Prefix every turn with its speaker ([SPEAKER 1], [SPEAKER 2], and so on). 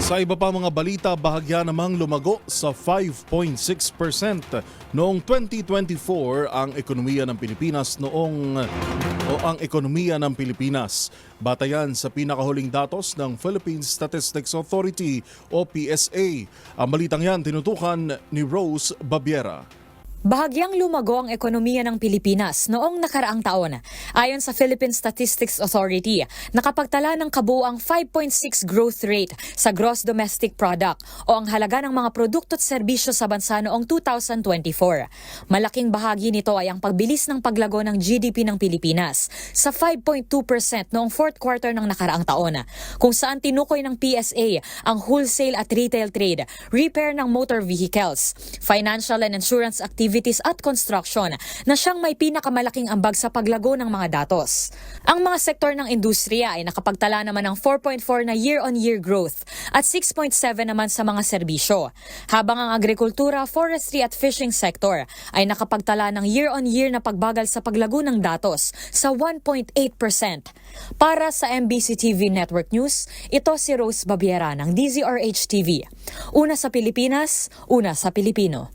[SPEAKER 1] Sa iba pa mga balita, bahagya namang lumago sa 5.6% noong 2024 ang ekonomiya ng Pilipinas ang ekonomiya ng Pilipinas. Batayan sa pinakahuling datos ng Philippine Statistics Authority o PSA. Ang balitang yan tinutukan ni Rose Babiera.
[SPEAKER 2] Bahagyang lumago ang ekonomiya ng Pilipinas noong nakaraang taon. Ayon sa Philippine Statistics Authority, nakapagtala ng kabuuang 5.6 growth rate sa gross domestic product o ang halaga ng mga produkto at serbisyo sa bansa noong 2024. Malaking bahagi nito ay ang pagbilis ng paglago ng GDP ng Pilipinas sa 5.2% noong fourth quarter ng nakaraang taon, kung saan tinukoy ng PSA ang wholesale at retail trade, repair ng motor vehicles, financial and insurance activities at construction na siyang may pinakamalaking ambag sa paglago ng mga datos. Ang mga sektor ng industriya ay nakapagtala naman ng 4.4 na year-on-year growth at 6.7 naman sa mga serbisyo, habang ang agrikultura, forestry at fishing sector ay nakapagtala ng year-on-year na pagbagal sa paglago ng datos sa 1.8%. Para sa MBC TV Network News, ito si Rose Babiera ng DZRH TV. Una sa Pilipinas, una sa Pilipino.